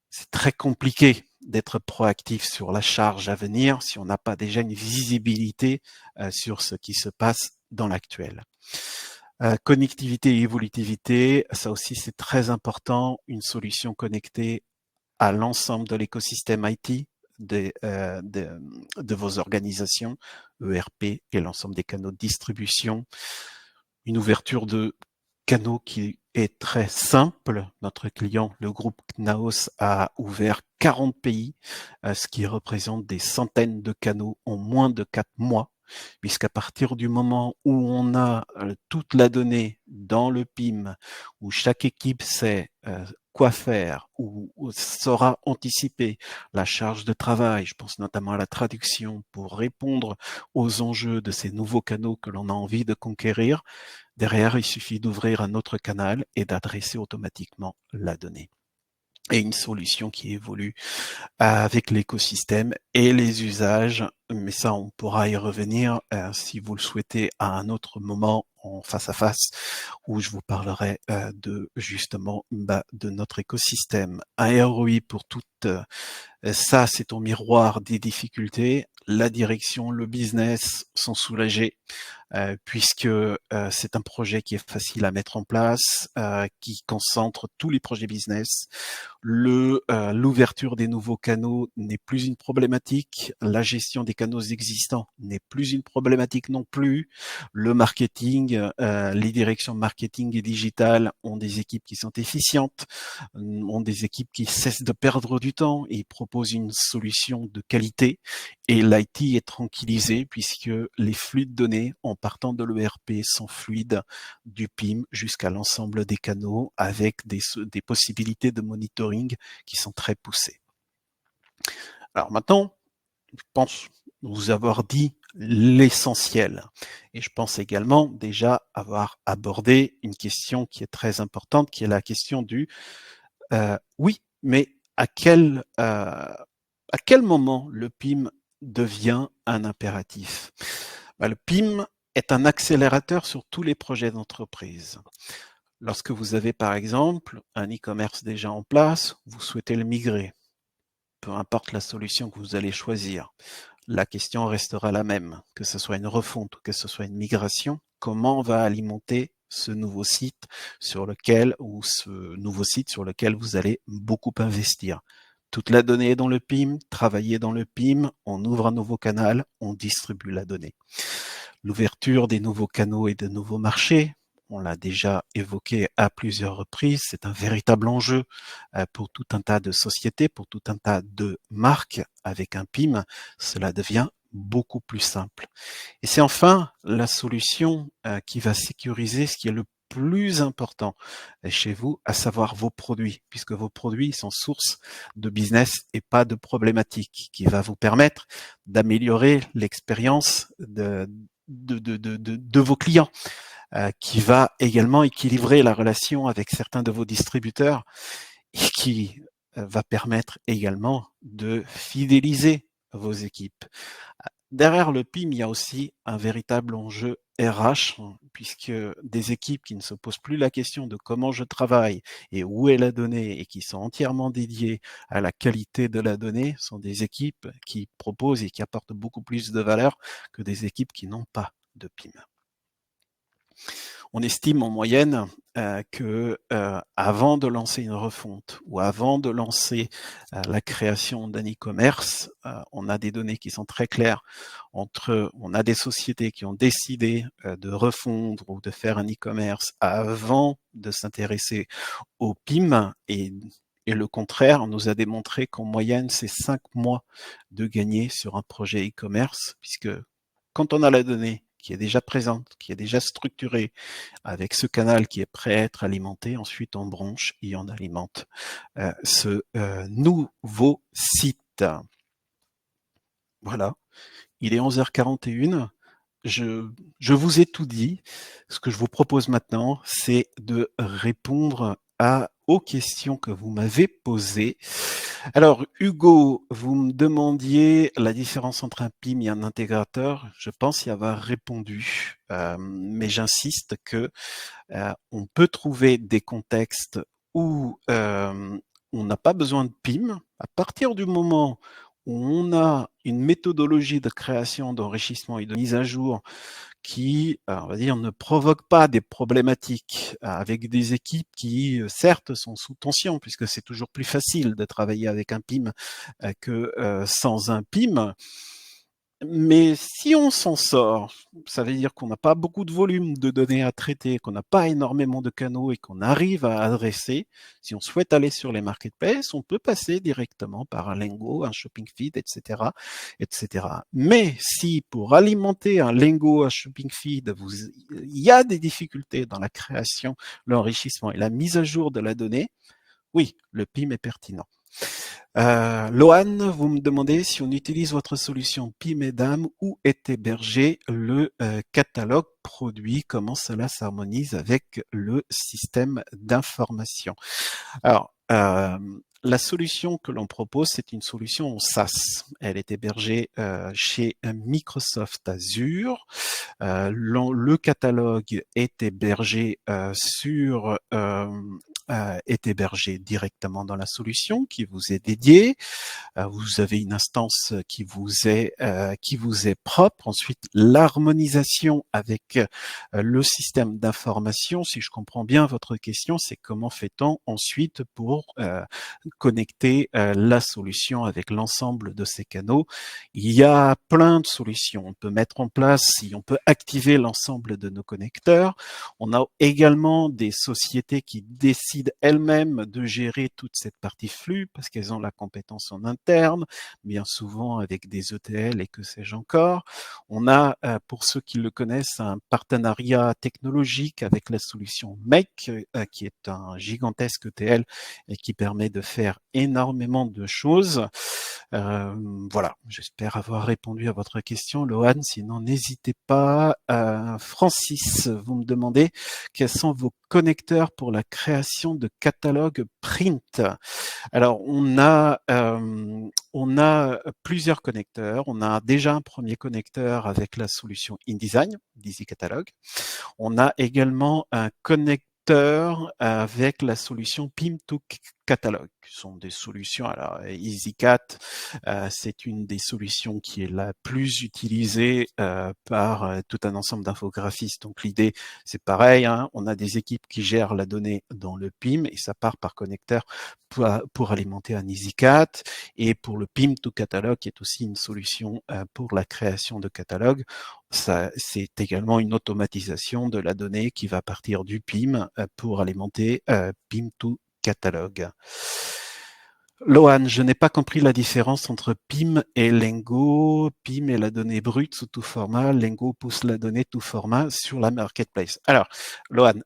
c'est très compliqué d'être proactif sur la charge à venir si on n'a pas déjà une visibilité sur ce qui se passe dans l'actuel. Connectivité et évolutivité, ça aussi c'est très important, une solution connectée à l'ensemble de l'écosystème IT de vos organisations, ERP et l'ensemble des canaux de distribution. Une ouverture de canaux qui est très simple. Notre client, le groupe Knaos, a ouvert 40 pays, ce qui représente des centaines de canaux en moins de 4 mois, puisqu'à partir du moment où on a toute la donnée dans le PIM, où chaque équipe sait quoi faire, ou saura anticiper la charge de travail, je pense notamment à la traduction, pour répondre aux enjeux de ces nouveaux canaux que l'on a envie de conquérir, derrière, il suffit d'ouvrir un autre canal et d'adresser automatiquement la donnée. Et une solution qui évolue avec l'écosystème et les usages, mais ça on pourra y revenir si vous le souhaitez à un autre moment en face à face, où je vous parlerai de justement de notre écosystème. Un ROI pour toutes, ça c'est au miroir des difficultés. La direction, le business sont soulagés puisque c'est un projet qui est facile à mettre en place, qui concentre tous les projets business. L'ouverture des nouveaux canaux n'est plus une problématique. La gestion des canaux existants n'est plus une problématique non plus. Le marketing, les directions marketing et digital ont des équipes qui sont efficientes, ont des équipes qui cessent de perdre du temps et proposent une solution de qualité. Et l'IT est tranquillisé puisque les flux de données en partant de l'ERP sont fluides du PIM jusqu'à l'ensemble des canaux avec des possibilités de monitoring qui sont très poussées. Alors maintenant, je pense vous avoir dit l'essentiel. Et je pense également déjà avoir abordé une question qui est très importante, qui est la question du oui, mais à quel moment le PIM devient un impératif? Le PIM est un accélérateur sur tous les projets d'entreprise. Lorsque vous avez par exemple un e-commerce déjà en place, vous souhaitez le migrer, peu importe la solution que vous allez choisir, la question restera la même, que ce soit une refonte ou que ce soit une migration, comment on va alimenter ce nouveau site sur lequel vous allez beaucoup investir. Toute la donnée est dans le PIM, travailler dans le PIM, on ouvre un nouveau canal, on distribue la donnée. L'ouverture des nouveaux canaux et de nouveaux marchés, on l'a déjà évoqué à plusieurs reprises, c'est un véritable enjeu pour tout un tas de sociétés, pour tout un tas de marques. Avec un PIM, cela devient beaucoup plus simple. Et c'est enfin la solution qui va sécuriser ce qui est le plus important chez vous, à savoir vos produits, puisque vos produits sont source de business et pas de problématiques, qui va vous permettre d'améliorer l'expérience de vos clients, qui va également équilibrer la relation avec certains de vos distributeurs et qui va permettre également de fidéliser vos équipes. Derrière le PIM, il y a aussi un véritable enjeu RH, puisque des équipes qui ne se posent plus la question de comment je travaille et où est la donnée et qui sont entièrement dédiées à la qualité de la donnée sont des équipes qui proposent et qui apportent beaucoup plus de valeur que des équipes qui n'ont pas de PIM. On estime en moyenne que avant de lancer une refonte ou avant de lancer la création d'un e-commerce, on a des données qui sont très claires. On a des sociétés qui ont décidé de refondre ou de faire un e-commerce avant de s'intéresser au PIM et le contraire nous a démontré qu'en moyenne, c'est 5 mois de gagner sur un projet e-commerce, puisque quand on a la donnée qui est déjà présente, qui est déjà structurée, avec ce canal qui est prêt à être alimenté, ensuite on branche et on alimente ce nouveau site. Voilà, il est 11h41. Je vous ai tout dit. Ce que je vous propose maintenant, c'est de répondre aux questions que vous m'avez posées. Alors, Hugo, vous me demandiez la différence entre un PIM et un intégrateur. Je pense y avoir répondu, mais j'insiste que on peut trouver des contextes où on n'a pas besoin de PIM. À partir du moment où on a une méthodologie de création, d'enrichissement et de mise à jour qui, on va dire, ne provoque pas des problématiques avec des équipes qui, certes, sont sous tension, puisque c'est toujours plus facile de travailler avec un PIM que sans un PIM. Mais si on s'en sort, ça veut dire qu'on n'a pas beaucoup de volume de données à traiter, qu'on n'a pas énormément de canaux et qu'on arrive à adresser. Si on souhaite aller sur les marketplaces, on peut passer directement par un Lingo, un Shopping Feed, etc., etc. Mais si pour alimenter un Lingo, un Shopping Feed, il y a des difficultés dans la création, l'enrichissement et la mise à jour de la donnée, oui, le PIM est pertinent. Lohan, vous me demandez si on utilise votre solution PIM-EDAM, où est hébergé le catalogue produit, comment cela s'harmonise avec le système d'information. Alors, la solution que l'on propose, c'est une solution en SaaS. Elle est hébergée chez Microsoft Azure. Le catalogue est hébergé est hébergé directement dans la solution qui vous est dédiée. Vous avez une instance qui vous est propre. Ensuite, l'harmonisation avec le système d'information. Si je comprends bien votre question, c'est comment fait-on ensuite pour connecter la solution avec l'ensemble de ces canaux. Il y a plein de solutions. On peut mettre en place, on peut activer l'ensemble de nos connecteurs. On a également des sociétés qui décident elles-mêmes de gérer toute cette partie flux parce qu'elles ont la compétence en interne, bien souvent avec des ETL et que sais-je encore. On a, pour ceux qui le connaissent, un partenariat technologique avec la solution Make, qui est un gigantesque ETL et qui permet de faire énormément de choses. Voilà, j'espère avoir répondu à votre question, Lohan. Sinon, n'hésitez pas. Francis, vous me demandez quels sont vos connecteurs pour la création de catalogues print. Alors, on a plusieurs connecteurs. On a déjà un premier connecteur avec la solution InDesign, d'Easy Catalog. On a également un connecteur avec la solution PIM2 Catalog. qui sont des solutions. Alors, EasyCat, c'est une des solutions qui est la plus utilisée par tout un ensemble d'infographistes. Donc, l'idée, c'est pareil, hein, on a des équipes qui gèrent la donnée dans le PIM et ça part par connecteur pour alimenter un EasyCat. Et pour le PIM to Catalog, qui est aussi une solution pour la création de catalogues, c'est également une automatisation de la donnée qui va partir du PIM pour alimenter PIM to Catalog. Lohan, je n'ai pas compris la différence entre PIM et Lengo. PIM est la donnée brute sous tout format. Lengo pousse la donnée tout format sur la marketplace. Alors, Lohan,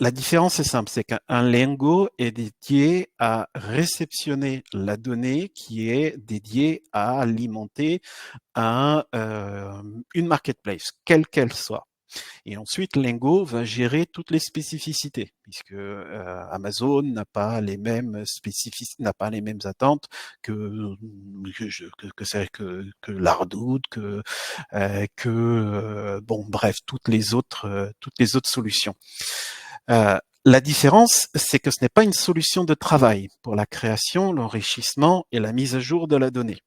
la différence est simple, c'est qu'un Lengo est dédié à réceptionner la donnée qui est dédiée à alimenter une marketplace, quelle qu'elle soit. Et ensuite, Lengo va gérer toutes les spécificités, puisque Amazon n'a pas les mêmes n'a pas les mêmes attentes que Lardoud, bon bref, toutes les autres solutions. La différence, c'est que ce n'est pas une solution de travail pour la création, l'enrichissement et la mise à jour de la donnée.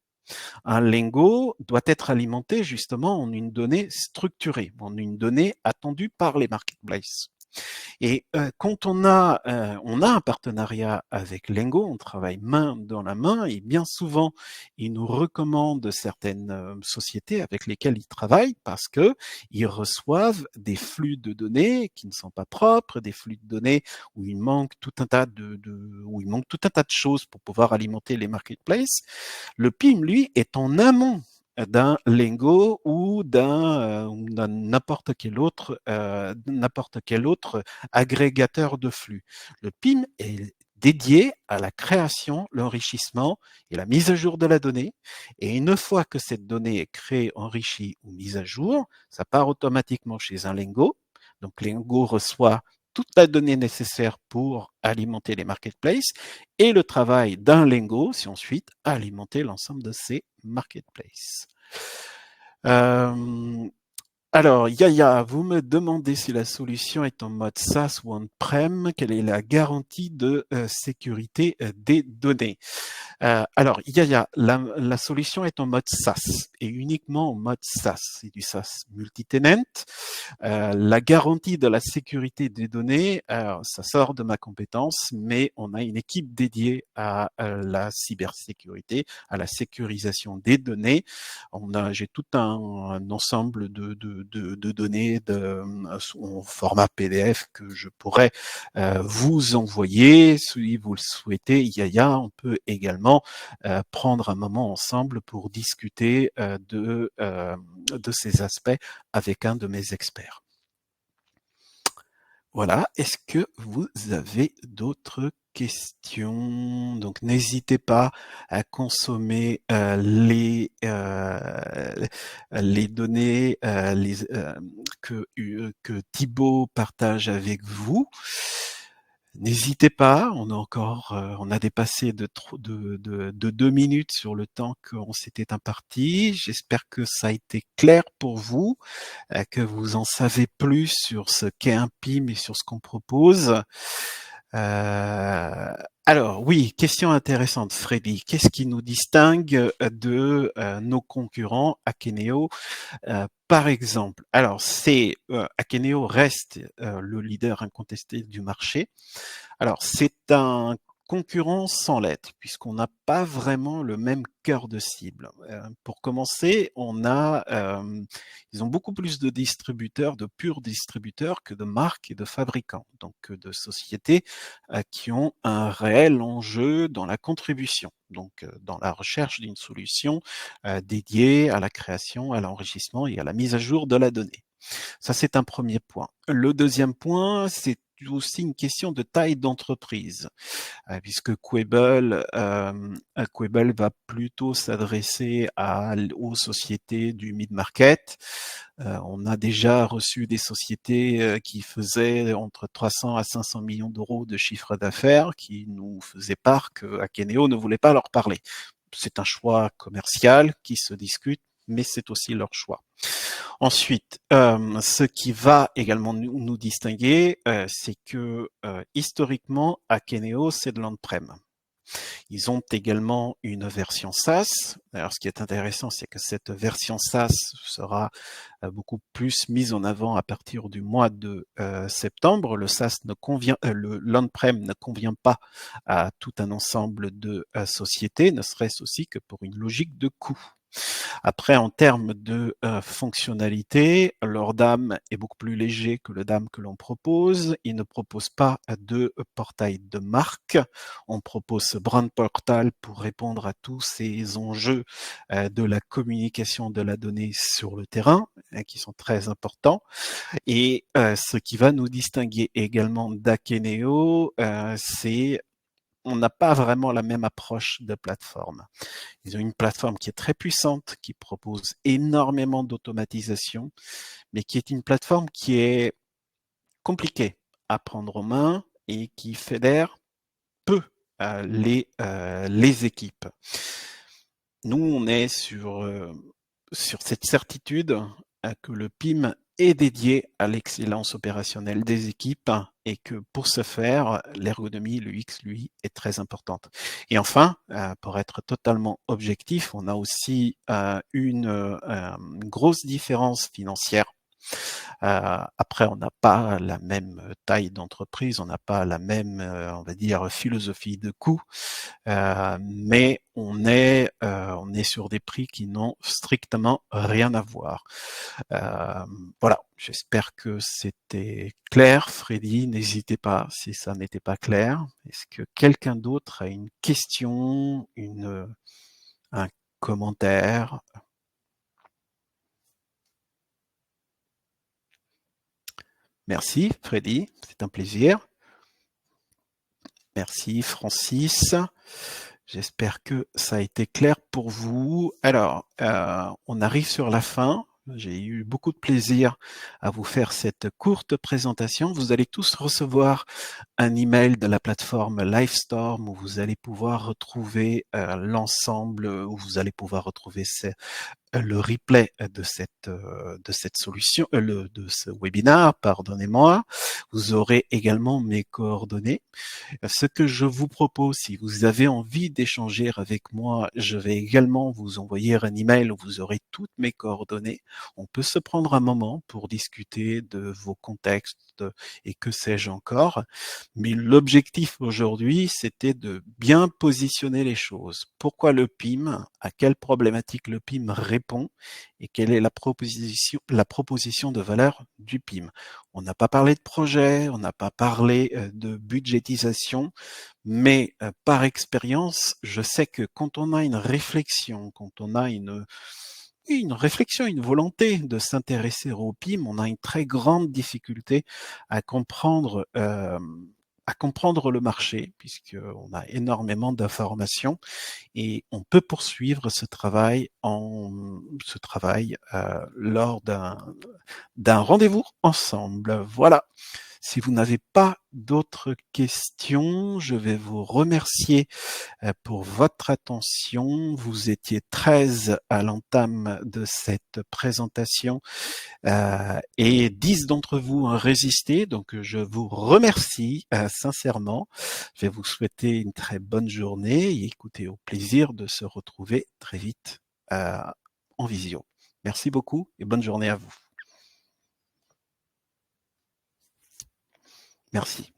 Un Lengo doit être alimenté justement en une donnée structurée, en une donnée attendue par les marketplaces. Et quand on a un partenariat avec Lengo, on travaille main dans la main et bien souvent, ils nous recommandent certaines sociétés avec lesquelles ils travaillent parce que ils reçoivent des flux de données qui ne sont pas propres, des flux de données où il manque tout un tas de choses pour pouvoir alimenter les marketplaces. Le PIM, lui, est en amont d'un Lengo ou d'un n'importe quel autre agrégateur de flux. Le PIM est dédié à la création, l'enrichissement et la mise à jour de la donnée. Et une fois que cette donnée est créée, enrichie ou mise à jour, ça part automatiquement chez un Lengo. Donc Lengo reçoit toute la donnée nécessaire pour alimenter les marketplaces et le travail d'un Lengo, c'est ensuite alimenter l'ensemble de ces marketplaces. Alors, Yaya, vous me demandez si la solution est en mode SaaS ou on-prem, quelle est la garantie de sécurité des données. Alors, Yaya, la solution est en mode SaaS et uniquement en mode SaaS. C'est du SaaS multi-tenant. La garantie de la sécurité des données, ça sort de ma compétence, mais on a une équipe dédiée à la cybersécurité, à la sécurisation des données. J'ai tout un ensemble de données en format PDF que je pourrais vous envoyer si vous le souhaitez. Yaya, on peut également prendre un moment ensemble pour discuter de ces aspects avec un de mes experts. Voilà, est-ce que vous avez d'autres questions? Donc n'hésitez pas à consommer les données que Thibaut partage avec vous. N'hésitez pas, on a dépassé de 2 minutes sur le temps qu'on s'était imparti. J'espère que ça a été clair pour vous, que vous en savez plus sur ce qu'est un PIM et sur ce qu'on propose. Alors oui, question intéressante, Freddy. Qu'est-ce qui nous distingue de nos concurrents Akeneo? Par exemple, alors Akeneo reste le leader incontesté du marché. Alors c'est un concurrent sans lettres, puisqu'on n'a pas vraiment le même cœur de cible. Pour commencer, ils ont beaucoup plus de distributeurs, de purs distributeurs, que de marques et de fabricants, donc de sociétés qui ont un réel enjeu dans la contribution, donc dans la recherche d'une solution dédiée à la création, à l'enrichissement et à la mise à jour de la donnée. Ça, c'est un premier point. Le deuxième point, c'est aussi une question de taille d'entreprise, puisque Quable va plutôt s'adresser aux sociétés du mid-market. On a déjà reçu des sociétés qui faisaient entre 300 à 500 millions d'euros de chiffre d'affaires, qui nous faisaient part que Akeneo ne voulait pas leur parler. C'est un choix commercial qui se discute, mais c'est aussi leur choix. Ensuite, ce qui va également nous distinguer, c'est que historiquement, Akeneo, c'est de l'on-prem. Ils ont également une version SaaS. Alors, ce qui est intéressant, c'est que cette version SaaS sera beaucoup plus mise en avant à partir du mois de septembre. Le SaaS ne convient, l'on-prem ne convient pas à tout un ensemble de sociétés, ne serait-ce aussi que pour une logique de coût. Après, en termes de fonctionnalité, leur DAM est beaucoup plus léger que le DAM que l'on propose. Il ne propose pas de portail de marque. On propose ce brand portal pour répondre à tous ces enjeux de la communication de la donnée sur le terrain, qui sont très importants. Et ce qui va nous distinguer également d'Akeneo, c'est on n'a pas vraiment la même approche de plateforme. Ils ont une plateforme qui est très puissante, qui propose énormément d'automatisation, mais qui est une plateforme qui est compliquée à prendre en main et qui fédère peu les équipes. Nous, on est sur cette certitude que le PIM est dédié à l'excellence opérationnelle des équipes et que pour ce faire, l'ergonomie, l'UX, lui, est très importante. Et enfin, pour être totalement objectif, on a aussi une grosse différence financière. Après, on n'a pas la même taille d'entreprise, on n'a pas la même, on va dire, philosophie de coût, mais on est sur des prix qui n'ont strictement rien à voir. Voilà, j'espère que c'était clair. Freddy, n'hésitez pas si ça n'était pas clair. Est-ce que quelqu'un d'autre a une question, un commentaire? Merci, Freddy, c'est un plaisir. Merci, Francis. J'espère que ça a été clair pour vous. Alors, on arrive sur la fin. J'ai eu beaucoup de plaisir à vous faire cette courte présentation. Vous allez tous recevoir un email de la plateforme Livestorm où vous allez pouvoir retrouver l'ensemble, où vous allez pouvoir retrouver le replay de cette solution, de ce webinaire, pardonnez-moi. Vous aurez également mes coordonnées. Ce que je vous propose, si vous avez envie d'échanger avec moi, je vais également vous envoyer un email où vous aurez toutes mes coordonnées. On peut se prendre un moment pour discuter de vos contextes et que sais-je encore. Mais l'objectif aujourd'hui, c'était de bien positionner les choses. Pourquoi le PIM? À quelle problématique le PIM répond? Et quelle est la proposition de valeur du PIM? On n'a pas parlé de projet, on n'a pas parlé de budgétisation, mais par expérience, je sais que quand on a une réflexion, quand on a une réflexion, une volonté de s'intéresser au PIM, on a une très grande difficulté à comprendre le marché, puisqu'on a énormément d'informations et on peut poursuivre ce travail lors d'un rendez-vous ensemble. Voilà. Si vous n'avez pas d'autres questions, je vais vous remercier pour votre attention. Vous étiez 13 à l'entame de cette présentation et 10 d'entre vous ont résisté. Donc, je vous remercie sincèrement. Je vais vous souhaiter une très bonne journée et écoutez, au plaisir de se retrouver très vite en visio. Merci beaucoup et bonne journée à vous. Merci.